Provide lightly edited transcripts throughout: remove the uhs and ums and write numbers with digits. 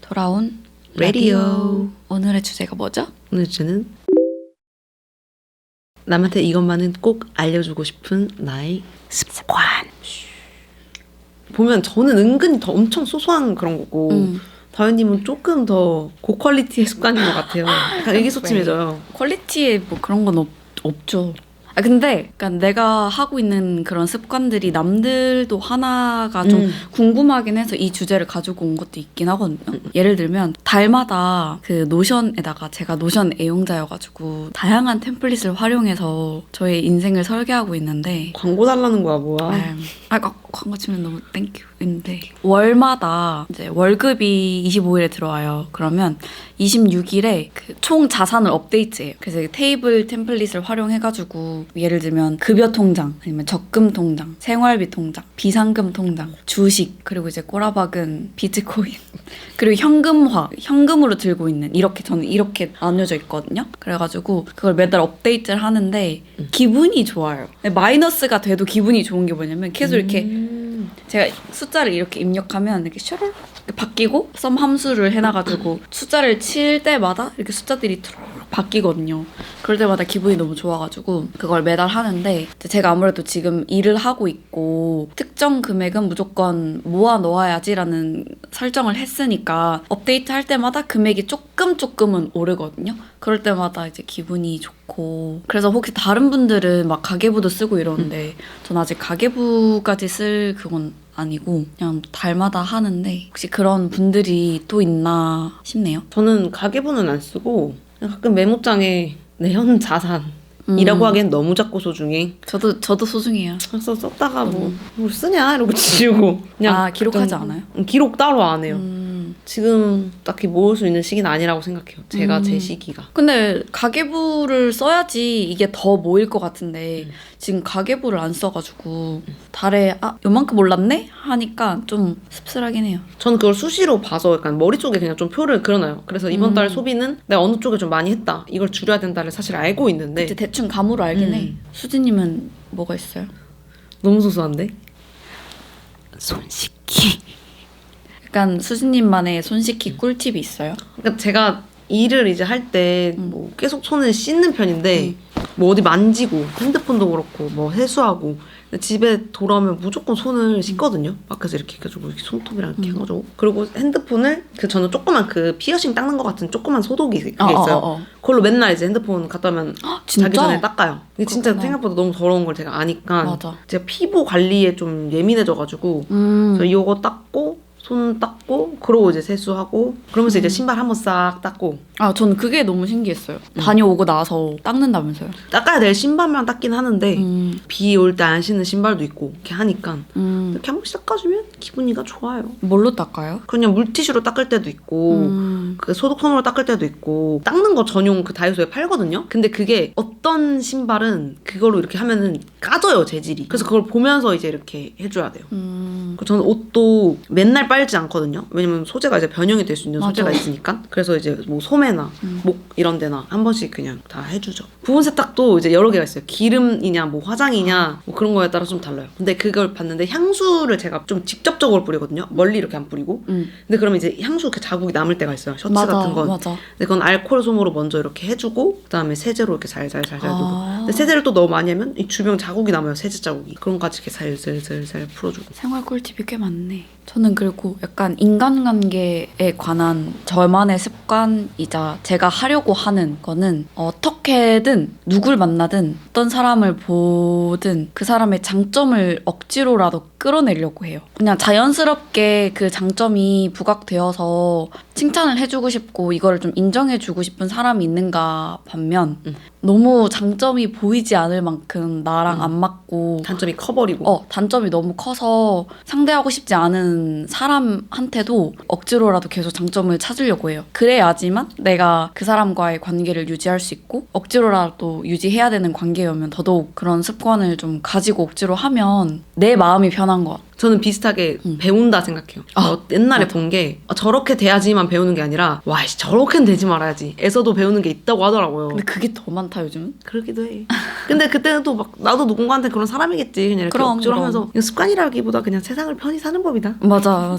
돌아온 라디오. 오늘의 주제가 뭐죠? 오늘 주제는 남한테 이것만은 꼭 알려주고 싶은 나의 습관. 보면 저는 은근히 더 엄청 소소한 그런 거고 다현님은 조금 더 고퀄리티의 습관인 것 같아요. 약간 의기소침해져요. 퀄리티에 뭐 그런 건 없죠. 근데 그러니까 내가 하고 있는 그런 습관들이 남들도 하나가 좀 궁금하긴 해서 이 주제를 가지고 온 것도 있긴 하거든요. 예를 들면 달마다 그 노션에다가 제가 노션 애용자여가지고 다양한 템플릿을 활용해서 저의 인생을 설계하고 있는데 광고 달라는 거야 뭐야. 광고 치면 너무 땡큐인데 월마다 이제 월급이 25일에 들어와요. 그러면 26일에 그 총 자산을 업데이트해요. 그래서 테이블 템플릿을 활용해가지고 예를 들면 급여 통장, 아니면 적금 통장, 생활비 통장, 비상금 통장, 주식, 그리고 이제 꼬라박은 비트코인, 그리고 현금으로 들고 있는 이렇게 저는 이렇게 나뉘어져 있거든요. 그래가지고 그걸 매달 업데이트를 하는데 기분이 좋아요. 마이너스가 돼도 기분이 좋은 게 뭐냐면 계속 이렇게 제가 숫자를 이렇게 입력하면 이렇게 슈르르 바뀌고 썸 함수를 해놔가지고 숫자를 칠 때마다 이렇게 숫자들이 바뀌거든요. 그럴 때마다 기분이 너무 좋아가지고 그걸 매달 하는데 제가 아무래도 지금 일을 하고 있고 특정 금액은 무조건 모아 놓아야지라는 설정을 했으니까 업데이트 할 때마다 금액이 조금은 오르거든요. 그럴 때마다 이제 기분이 좋고 그래서 혹시 다른 분들은 막 가계부도 쓰고 이러는데 전 아직 가계부까지 쓸 그건 아니고 그냥 달마다 하는데 혹시 그런 분들이 또 있나 싶네요. 저는 가계부는 안 쓰고 가끔 메모장에 내 현 자산이라고 하기엔 너무 작고 소중해. 저도 소중해요. 그래서 썼다가 뭘 쓰냐 이러고 지우고 그냥 기록하지 않아요? 기록 따로 안 해요. 지금 딱히 모을 수 있는 시기는 아니라고 생각해요. 제가 제 시기가. 근데 가계부를 써야지 이게 더 모일 것 같은데 지금 가계부를 안 써가지고 달에 요만큼 올랐네? 하니까 좀 씁쓸하긴 해요. 저는 그걸 수시로 봐서 약간 머릿속에 그냥 좀 표를 그려놔요. 그래서 이번 달 소비는 내가 어느 쪽에 좀 많이 했다. 이걸 줄여야 된다를 사실 알고 있는데 그치, 대충 감으로 알긴 해. 수지님은 뭐가 있어요? 너무 소소한데? 손 씻기. 약간 수지님만의 손 씻기 꿀팁이 있어요? 그러니까 제가 일을 이제 할 때 뭐 계속 손을 씻는 편인데 뭐 어디 만지고 핸드폰도 그렇고 뭐 세수하고 집에 돌아오면 무조건 손을 씻거든요. 밖에서 이렇게 해가지고 이렇게 손톱이랑 이렇게 해가지고 그리고 핸드폰을 저는 조그만 그 피어싱 닦는 것 같은 조그만 소독이 그게 있어요. 그걸로 맨날 이제 핸드폰 갖다 놓으면 자기 전에 닦아요. 근데 진짜 생각보다 너무 더러운 걸 제가 아니까 맞아. 제가 피부 관리에 좀 예민해져가지고 그래서 이거 닦고 손 닦고 그러고 이제 세수하고 그러면서 이제 신발 한번 싹 닦고. 저는 그게 너무 신기했어요. 다녀오고 나서 닦는다면서요? 닦아야 될 신발만 닦긴 하는데 비 올 때 안 신는 신발도 있고 이렇게 하니까 이렇게 한 번씩 닦아주면 기분이가 좋아요. 뭘로 닦아요? 그냥 물티슈로 닦을 때도 있고 그 소독솜으로 닦을 때도 있고 닦는 거 전용 그 다이소에 팔거든요. 근데 그게 어떤 신발은 그걸로 이렇게 하면은 까져요, 재질이. 그래서 그걸 보면서 이제 이렇게 해줘야 돼요. 저는 옷도 맨날 빨지 않거든요. 왜냐면 소재가 이제 변형이 될 수 있는 소재가 있으니까. 그래서 이제 뭐 소매나 목 이런 데나 한 번씩 그냥 다 해주죠. 부분 세탁도 이제 여러 개가 있어요. 기름이냐 뭐 화장이냐 뭐 그런 거에 따라 좀 달라요. 근데 그걸 봤는데 향수를 제가 좀 직접적으로 뿌리거든요. 멀리 이렇게 안 뿌리고. 근데 그러면 이제 향수 그 자국이 남을 때가 있어요. 셔츠 같은 건. 맞아. 근데 그건 알코올 솜으로 먼저 이렇게 해주고 그다음에 세제로 이렇게 살살살살 누르고. 근데 세제를 또 너무 많이 하면 이 주변 자국이 남아요. 세제 자국이. 그런 거 같이 이렇게 살살살살 풀어주고. 생활 꿀팁이 꽤 많네. 저는 그리고 약간 인간관계에 관한 저만의 습관이자 제가 하려고 하는 거는 어떻게든 누굴 만나든 어떤 사람을 보든 그 사람의 장점을 억지로라도 끌어내려고 해요. 그냥 자연스럽게 그 장점이 부각되어서 칭찬을 해주고 싶고 이거를 좀 인정해주고 싶은 사람이 있는가 반면 너무 장점이 보이지 않을 만큼 나랑 안 맞고 단점이 커버리고 단점이 너무 커서 상대하고 싶지 않은 사람한테도 억지로라도 계속 장점을 찾으려고 해요. 그래야지만 내가 그 사람과의 관계를 유지할 수 있고 억지로라도 유지해야 되는 관계여면 더더욱 그런 습관을 좀 가지고 억지로 하면 내 마음이 편한 것 같아요. 저는 비슷하게 배운다 생각해요. 옛날에 본 게 저렇게 돼야지만 배우는 게 아니라 와 저렇게는 되지 말아야지 에서도 배우는 게 있다고 하더라고요. 근데 그게 더 많다 요즘은? 그러기도 해. 근데 그때는 또 막 나도 누군가한테 그런 사람이겠지. 그냥 이렇게 억지로 하면서 습관이라기보다 그냥 세상을 편히 사는 법이다. 맞아.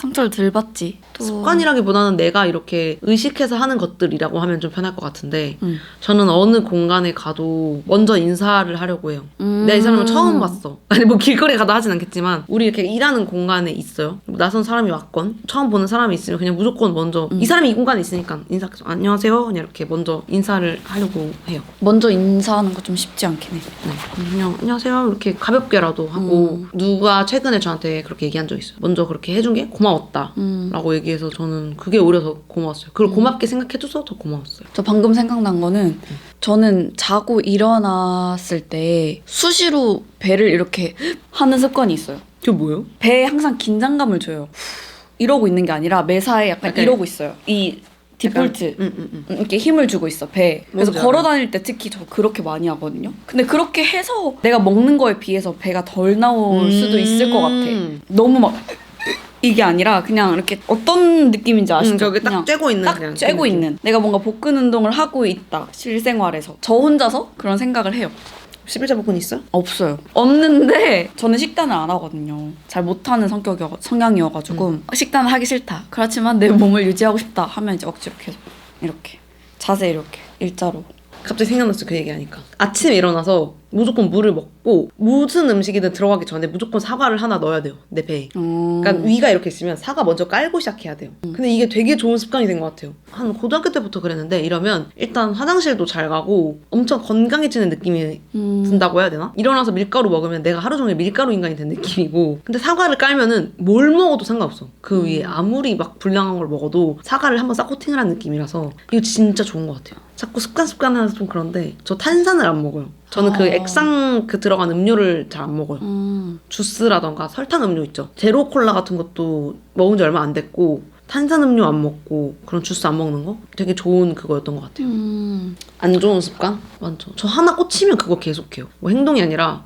상처를 덜 받지. 또 습관이라기보다는 내가 이렇게 의식해서 하는 것들이라고 하면 좀 편할 것 같은데 음. 저는 어느 공간에 가도 먼저 인사를 하려고 해요. 내가 이 사람을 처음 봤어. 아니 뭐 길거리에 가도 하진 않겠지만 우리 이렇게 일하는 공간에 있어요. 낯선 사람이 왔건 처음 보는 사람이 있으면 그냥 무조건 먼저 이 사람이 이 공간에 있으니까 인사 안녕하세요 그냥 이렇게 먼저 인사를 하려고 해요. 먼저 인사하는 거 좀 쉽지 않긴 해. 네. 그냥 안녕하세요 이렇게 가볍게라도 하고 누가 최근에 저한테 그렇게 얘기한 적 있어요. 먼저 그렇게 해준 게 고마웠다 라고 얘기해서 저는 그게 오히려 더 고마웠어요. 그걸 고맙게 생각해줘서 더 고마웠어요. 저 방금 생각난 거는 저는 자고 일어났을 때 수시로 배를 이렇게 하는 습관이 있어요. 그게 뭐예요? 배에 항상 긴장감을 줘요. 이러고 있는 게 아니라 매사에 약간 이러고 있어요. 이 디폴트 이렇게 힘을 주고 있어 배에. 그래서 걸어 다닐 때 특히 저 그렇게 많이 하거든요. 근데 그렇게 해서 내가 먹는 거에 비해서 배가 덜 나올 수도 있을 것 같아. 너무 막 이게 아니라 그냥 이렇게 어떤 느낌인지 아시죠? 저기 딱 그냥 쬐고 있는 딱 그냥 쬐고 있는 내가 뭔가 복근 운동을 하고 있다 실생활에서 저 혼자서 그런 생각을 해요. 11자 복근 있어? 없어요. 없는데 저는 식단을 안 하거든요. 잘 못하는 성향이어가지고 식단을 하기 싫다. 그렇지만 내 몸을 유지하고 싶다 하면 이제 억지로 계속 이렇게 자세 이렇게 일자로. 갑자기 생각났어 그 얘기하니까. 아침에 일어나서 무조건 물을 먹고 무슨 음식이든 들어가기 전에 무조건 사과를 하나 넣어야 돼요 내 배에. 그러니까 위가 이렇게 있으면 사과 먼저 깔고 시작해야 돼요. 근데 이게 되게 좋은 습관이 된 것 같아요. 한 고등학교 때부터 그랬는데 이러면 일단 화장실도 잘 가고 엄청 건강해지는 느낌이 든다고 해야 되나? 일어나서 밀가루 먹으면 내가 하루 종일 밀가루 인간이 된 느낌이고 근데 사과를 깔면은 뭘 먹어도 상관없어. 그 위에 아무리 막 불량한 걸 먹어도 사과를 한번 싹 코팅을 한 느낌이라서 이거 진짜 좋은 것 같아요. 자꾸 습관 하면서 좀 그런데 저 탄산을 안 먹어요. 저는 그 액상 그 들어간 음료를 잘 안 먹어요. 주스라던가 설탕 음료 있죠. 제로 콜라 같은 것도 먹은 지 얼마 안 됐고 탄산 음료 안 먹고 그런 주스 안 먹는 거 되게 좋은 그거였던 것 같아요. 안 좋은 습관? 많죠. 저 하나 꽂히면 그거 계속해요. 뭐 행동이 아니라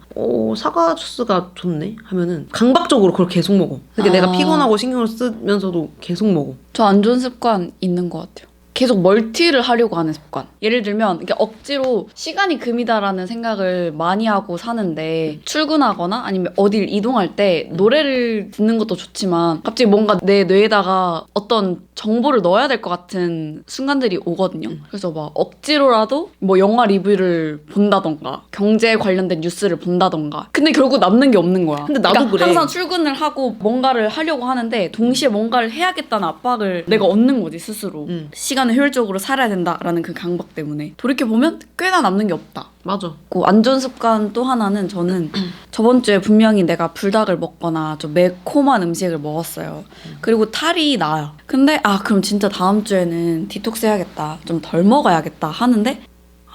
사과 주스가 좋네 하면은 강박적으로 그걸 계속 먹어. 그러니까 내가 피곤하고 신경을 쓰면서도 계속 먹어. 저 안 좋은 습관 있는 것 같아요. 계속 멀티를 하려고 하는 습관. 예를 들면 이게 억지로 시간이 금이다라는 생각을 많이 하고 사는데 출근하거나 아니면 어딜 이동할 때 노래를 듣는 것도 좋지만 갑자기 뭔가 내 뇌에다가 어떤 정보를 넣어야 될 것 같은 순간들이 오거든요. 그래서 막 억지로라도 뭐 영화 리뷰를 본다던가 경제에 관련된 뉴스를 본다던가 근데 결국 남는 게 없는 거야. 근데 나도 그러니까 그래. 항상 출근을 하고 뭔가를 하려고 하는데 동시에 뭔가를 해야겠다는 압박을 내가 얻는 거지 스스로. 시간을 효율적으로 살아야 된다라는 그 강박 때문에 돌이켜보면 꽤나 남는 게 없다. 맞아. 그 안 좋은 습관 또 하나는 저는 저번 주에 분명히 내가 불닭을 먹거나 좀 매콤한 음식을 먹었어요. 그리고 탈이 나요. 근데 그럼 진짜 다음 주에는 디톡스 해야겠다. 좀 덜 먹어야겠다 하는데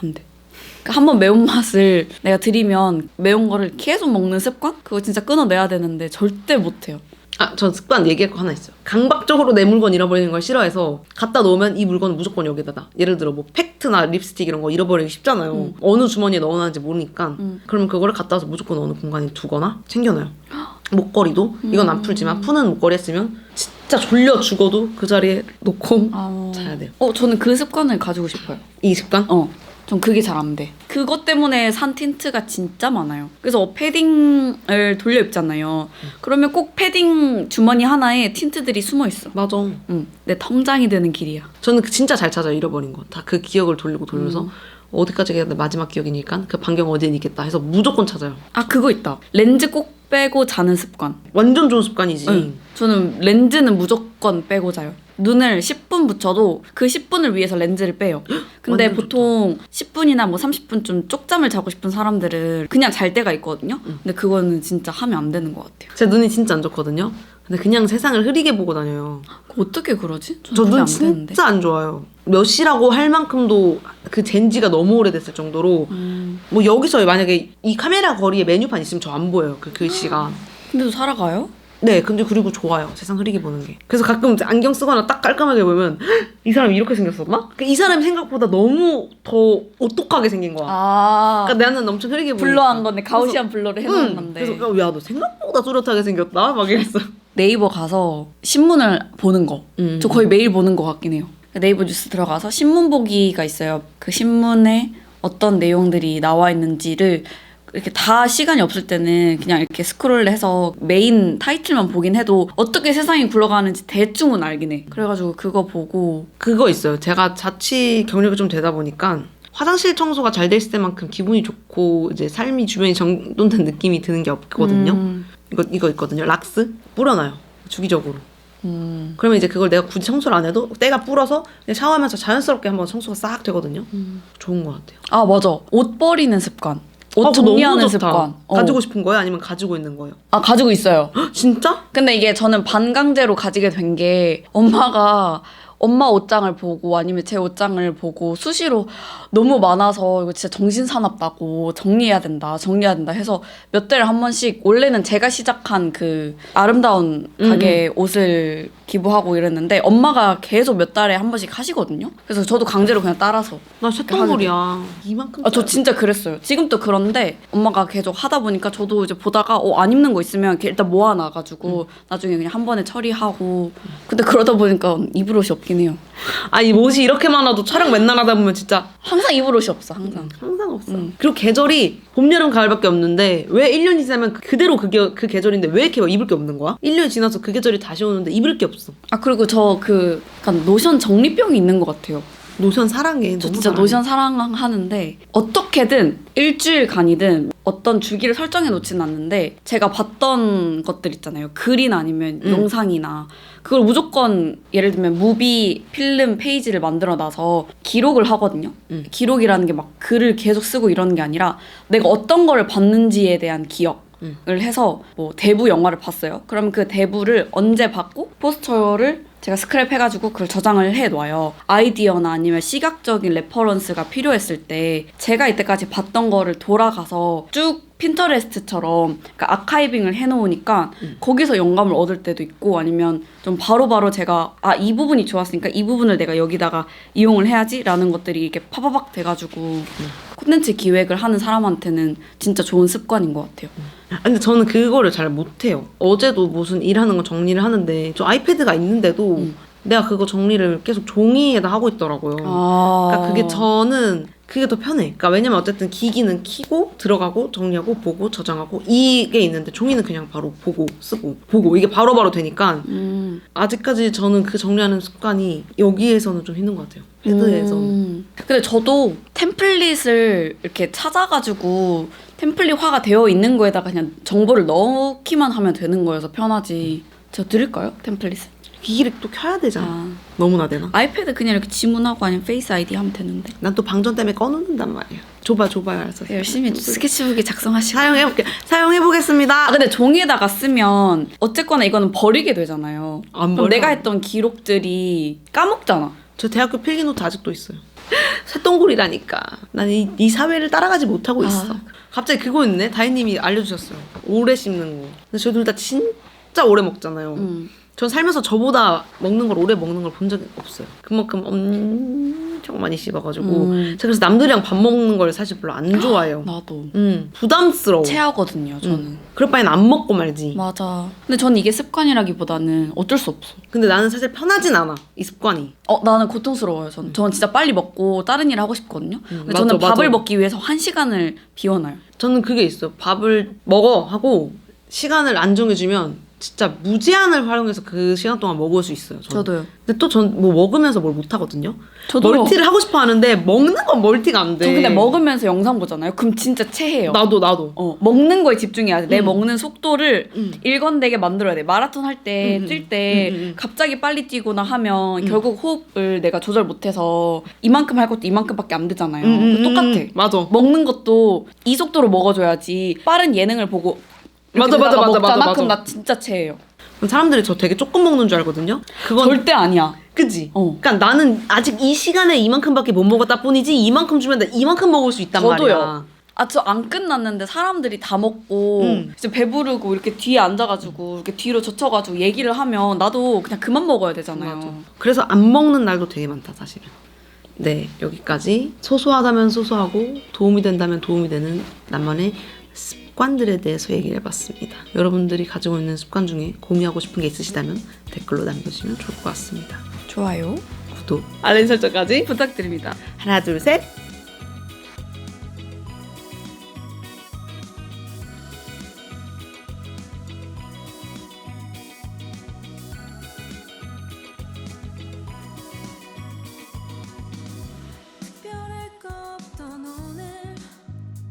안 돼. 그러니까 한번 매운맛을 내가 들이면 매운 거를 계속 먹는 습관? 그거 진짜 끊어내야 되는데 절대 못해요. 전 습관 얘기할 거 하나 있어요. 강박적으로 내 물건 잃어버리는 걸 싫어해서 갖다 놓으면 이 물건은 무조건 여기다 놔. 예를 들어 뭐 팩트나 립스틱 이런 거 잃어버리기 쉽잖아요. 어느 주머니에 넣어놨는지 모르니까. 그러면 그거를 갖다 와서 무조건 어느 공간에 두거나 챙겨놔요. 목걸이도 이건 안 풀지만 푸는 목걸이 했으면 진짜 졸려 죽어도 그 자리에 놓고 자야 돼요. 저는 그 습관을 가지고 싶어요. 이 습관? 전 그게 잘 안 돼. 그것 때문에 산 틴트가 진짜 많아요. 그래서 패딩을 돌려 입잖아요. 그러면 꼭 패딩 주머니 하나에 틴트들이 숨어 있어. 맞아. 내 통장이 되는 길이야. 저는 진짜 잘 찾아요. 잃어버린 거. 다 그 기억을 돌려서 어디까지 해야 돼? 마지막 기억이니까 그 반경 어디에 있겠다 해서 무조건 찾아요. 그거 있다. 렌즈 꼭 빼고 자는 습관. 완전 좋은 습관이지. 저는 렌즈는 무조건 빼고 자요. 눈을 10분 붙여도 그 10분을 위해서 렌즈를 빼요. 근데 보통 10분이나 뭐 30분 좀 쪽잠을 자고 싶은 사람들은 그냥 잘 때가 있거든요. 근데 그거는 진짜 하면 안 되는 것 같아요. 제 눈이 진짜 안 좋거든요. 근데 그냥 세상을 흐리게 보고 다녀요. 어떻게 그러지? 저 눈 진짜 안 좋아요. 몇 시라고 할 만큼도 그 젠지가 너무 오래됐을 정도로 뭐 여기서 만약에 이 카메라 거리에 메뉴판 있으면 저 안 보여요. 그 글씨가. 근데도 살아가요? 네, 근데 그리고 좋아요. 세상 흐리게 보는 게. 그래서 가끔 안경 쓰거나 딱 깔끔하게 보면 이 사람이 이렇게 생겼었나? 그러니까 이 사람이 생각보다 너무 더 오똑하게 생긴 거야. 그러니까 나는 엄청 흐리게 보니까. 블러한 건데 가우시안 블러를 해놓은 건데. 그래서 야, 너 생각보다 뚜렷하게 생겼다? 막 이랬어. 네이버 가서 신문을 보는 거. 저 거의 매일 보는 것 같긴 해요. 네이버 뉴스 들어가서 신문 보기가 있어요. 그 신문에 어떤 내용들이 나와 있는지를 이렇게 다 시간이 없을 때는 그냥 이렇게 스크롤해서 메인 타이틀만 보긴 해도 어떻게 세상이 굴러가는지 대충은 알긴 해. 그래가지고 그거 보고 그거 있어요. 제가 자취 경력이 좀 되다 보니까 화장실 청소가 잘 돼 있을 때만큼 기분이 좋고 이제 삶이 주변이 정돈된 느낌이 드는 게 없거든요. 이거 있거든요. 락스 뿌려놔요. 주기적으로. 그러면 이제 그걸 내가 굳이 청소를 안 해도 때가 불어서 그냥 샤워하면서 자연스럽게 한번 청소가 싹 되거든요. 좋은 것 같아요. 아 맞아. 옷 버리는 습관. 옷 그거 정리하는 너무 좋다. 습관. 가지고 싶은 거예요? 아니면 가지고 있는 거예요? 아 가지고 있어요. 진짜? 근데 이게 저는 반강제로 가지게 된 게 엄마가 엄마 옷장을 보고 아니면 제 옷장을 보고 수시로 너무 많아서 이거 진짜 정신사납다고 정리해야 된다 해서 몇 달에 한 번씩 원래는 제가 시작한 그 아름다운 가게 옷을 기부하고 이랬는데 엄마가 계속 몇 달에 한 번씩 하시거든요. 그래서 저도 강제로 그냥 따라서 나 쇳덩굴이야. 이만큼. 아, 저 진짜 그랬어요. 지금도 그런데 엄마가 계속 하다 보니까 저도 이제 보다가 안 입는 거 있으면 이렇게 일단 모아놔가지고 나중에 그냥 한 번에 처리하고 근데 그러다 보니까 입을 옷이 없긴 해요. 아니 옷이 이렇게 많아도 촬영 맨날 하다 보면 진짜 항상 입을 옷이 없어. 항상. 항상 없어. 그리고 계절이 봄, 여름, 가을밖에 없는데 왜 1년이 지나면 그대로 그 계절인데 왜 이렇게 입을 게 없는 거야? 1년이 지나서 그 계절이 다시 오는데 입을 게 없어. 아 그리고 저 그 약간 노션 정리병이 있는 것 같아요. 노션 사랑해. 저 너무 진짜 사랑해. 노션 사랑하는데 어떻게든 일주일간이든 어떤 주기를 설정해 놓지는 않는데 제가 봤던 것들 있잖아요. 글이나 아니면 영상이나 그걸 무조건 예를 들면 무비 필름 페이지를 만들어 놔서 기록을 하거든요. 기록이라는 게 막 글을 계속 쓰고 이러는 게 아니라 내가 어떤 거를 봤는지에 대한 기억을 해서 뭐 대부 영화를 봤어요. 그러면 그 대부를 언제 봤고 포스터를 제가 스크랩 해가지고 그걸 저장을 해놔요. 아이디어나 아니면 시각적인 레퍼런스가 필요했을 때 제가 이때까지 봤던 거를 돌아가서 쭉 핀터레스트처럼 그러니까 아카이빙을 해놓으니까 거기서 영감을 얻을 때도 있고 아니면 좀 바로바로 제가 이 부분이 좋았으니까 이 부분을 내가 여기다가 이용을 해야지 라는 것들이 이렇게 파바박 돼가지고 콘텐츠 기획을 하는 사람한테는 진짜 좋은 습관인 것 같아요. 근데 저는 그거를 잘 못해요. 어제도 무슨 일하는 거 정리를 하는데 저 아이패드가 있는데도 내가 그거 정리를 계속 종이에다 하고 있더라고요. 그러니까 그게 저는 그게 더 편해. 그러니까 왜냐면 어쨌든 기기는 키고 들어가고 정리하고 보고 저장하고 이게 있는데 종이는 그냥 바로 보고 쓰고 보고 이게 바로바로 되니까 아직까지 저는 그 정리하는 습관이 여기에서는 좀 힘든 것 같아요. 패드에서. 근데 저도 템플릿을 이렇게 찾아가지고 템플릿화가 되어 있는 거에다가 그냥 정보를 넣기만 하면 되는 거여서 편하지. 제가 드릴까요? 템플릿을? 기기를 또 켜야 되잖아. 너무나 되나? 아이패드 그냥 이렇게 지문하고 아니면 페이스 아이디 하면 되는데. 난 또 방전 때문에 꺼놓는단 말이야. 줘봐요. 알았어. 열심히 스케치북에 작성하시고. 사용해보겠습니다. 근데 종이에다가 쓰면 어쨌거나 이거는 버리게 되잖아요. 안 그럼 버려. 내가 했던 기록들이 까먹잖아. 저 대학교 필기노트 아직도 있어요. 쇳덩굴이라니까. 난 이 사회를 따라가지 못하고 있어. 갑자기 그거 있네. 다희님이 알려주셨어요. 오래 씹는 거. 근데 저희 둘 다 진짜 오래 먹잖아요. 전 살면서 저보다 먹는 걸 오래 먹는 걸 본 적이 없어요. 그만큼 엄청 많이 씹어가지고 제가 그래서 남들이랑 밥 먹는 걸 사실 별로 안 좋아해요. 나도. 부담스러워. 체하거든요, 저는. 그럴 바엔 안 먹고 말지. 맞아. 근데 저는 이게 습관이라기보다는 어쩔 수 없어. 근데 나는 사실 편하진 않아. 이 습관이. 나는 고통스러워요, 저는. 저는 진짜 빨리 먹고 다른 일 하고 싶거든요. 근데 맞아, 저는 밥을 맞아. 먹기 위해서 1시간을 비워놔요. 저는 그게 있어요. 밥을 먹어 하고 시간을 안 정해주면 진짜 무제한을 활용해서 그 시간 동안 먹을 수 있어요. 저는. 저도요. 근데 또 전 뭐 먹으면서 뭘 못 하거든요. 저도요. 멀티를 하고 싶어 하는데 먹는 건 멀티가 안 돼. 저 근데 먹으면서 영상 보잖아요. 그럼 진짜 체해요. 나도. 먹는 거에 집중해야 돼. 내 먹는 속도를 일관되게 만들어야 돼. 마라톤 할 때, 뛸 때 갑자기 빨리 뛰거나 하면 결국 호흡을 내가 조절 못해서 이만큼 할 것도 이만큼밖에 안 되잖아요. 똑같아. 맞아. 먹는 것도 이 속도로 먹어줘야지 빠른 예능을 보고 맞아. 그럼 나 진짜 체해요. 사람들이 저 되게 조금 먹는 줄 알거든요. 그건 절대 아니야. 그지? 그러니까 나는 아직 이 시간에 이만큼밖에 못 먹었다 뿐이지 이만큼 주면 나 이만큼 먹을 수 있단 저도요. 말이야. 저 안 끝났는데 사람들이 다 먹고 이제 배부르고 이렇게 뒤에 앉아가지고 이렇게 뒤로 젖혀가지고 얘기를 하면 나도 그냥 그만 먹어야 되잖아요. 맞아. 그래서 안 먹는 날도 되게 많다 사실은. 네, 여기까지 소소하다면 소소하고 도움이 된다면 도움이 되는 나만의 습관들에 대해서 얘기를 해봤습니다. 여러분들이 가지고 있는 습관 중에 공유하고 싶은 게 있으시다면 댓글로 남겨주시면 좋을 것 같습니다. 좋아요. 구독, 알림 설정까지 부탁드립니다. 하나, 둘, 셋.